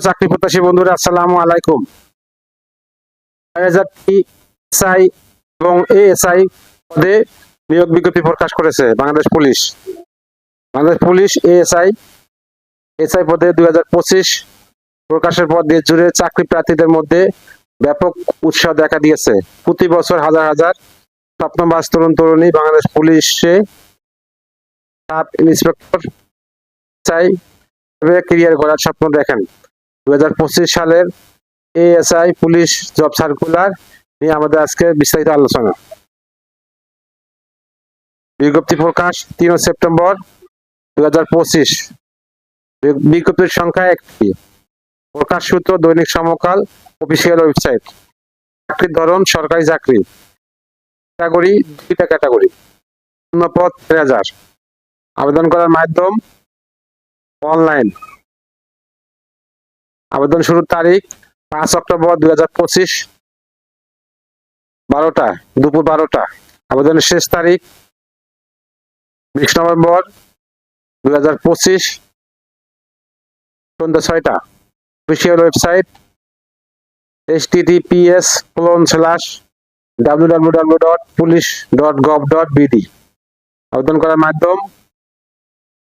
চাকরি প্রত্যাশী বন্ধুরা, আসসালামু আলাইকুম। 2000টি এসআই এবং এএসআই পদে নিয়োগ বিজ্ঞপ্তি প্রকাশ করেছে Bangladesh police. Bangladesh police ASI পদে 2025 প্রকাশের পর দেশ জুড়ে চাকরি প্রার্থীদের মধ্যে ব্যাপক উৎসাহ দেখা দিয়েছে। প্রতি বছর হাজার হাজার স্বপ্নবাজ তরুণ তরুণী বাংলাদেশ পুলিশে সাব ইন্সপেক্টর এসআই ক্যারিয়ার গড়ার স্বপ্ন দেখেন। 2025 সালের এএসআই পুলিশ জব সার্কুলার নিয়ে আমাদের আজকে বিস্তারিত আলোচনা। বিজ্ঞপ্তি প্রকাশ 3 সেপ্টেম্বর 2025। বিজ্ঞপ্তির সংখ্যা 1টি। প্রকাশ সূত্র দৈনিক সমকাল, অফিসিয়াল ওয়েবসাইট। চাকরির ধরন সরকারি চাকরি। ক্যাটাগরি 2টা ক্যাটাগরি। পদ 3000। আবেদন করার মাধ্যম অনলাইন। আবেদন শুরুর তারিখ 5 অক্টোবর 2025 12টা, দুপুর 12টা। আবেদনের শেষ তারিখ 20 নভেম্বর 2025 সন্ধ্যা 6টা। Official website https://www.police.gov.bd। আবেদন করার মাধ্যম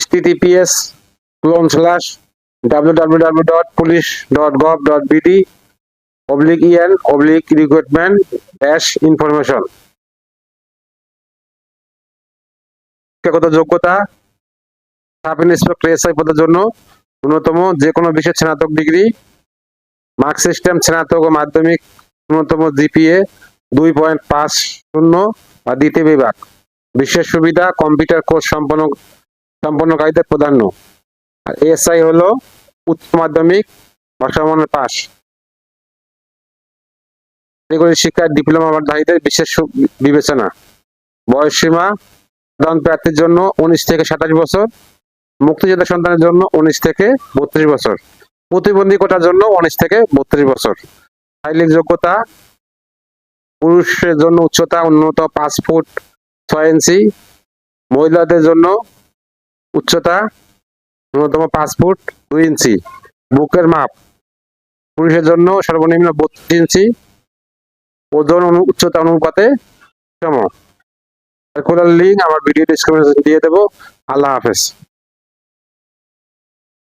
https://www.police.gov.bd/en/recruitment-information। শিক্ষাগত যোগ্যতা: সাব ইন্সপেক্টর এসআই পদের জন্য ন্যূনতম যে কোনো বিষয়ে স্নাতক ডিগ্রি, মার্ক সিস্টেম স্নাতক ও মাধ্যমিক, ন্যূনতম জিপিএ 2.50 বা দ্বিতীয় বিভাগ। বিশেষ সুবিধা: কম্পিউটার কোর্স সম্পন্নকারীদের প্রাধান্য। আর এসআই হলো উচ্চ মাধ্যমিক বা সমমানের পাস। কারিগরি শিক্ষার ডিপ্লোমাধারীদের বিশেষ বিবেচনা। বয়সসীমা: সাধারণ প্রার্থীর জন্য 19 থেকে 27 বছর, মুক্তিযোদ্ধা সন্তানের জন্য 19 থেকে 32 বছর, প্রতিবন্ধী কোটার জন্য 19 থেকে 32 বছর। শারীরিক যোগ্যতা: পুরুষের জন্য উচ্চতা ন্যূনতম 5 ফুট 6 ইঞ্চি, মহিলাদের জন্য উচ্চতা ন্যূনতম 5 ফুট 2 ইঞ্চি। বুকের মাপ: পুরুষের জন্য সর্বনিম্ন 32 ইঞ্চি, ওজন উচ্চতা অনুপাতে সম। সার্কুলার লিঙ্ক আমার ভিডিও ডেসক্রিপশনে দিয়ে দেবো। আল্লাহ হাফেজ।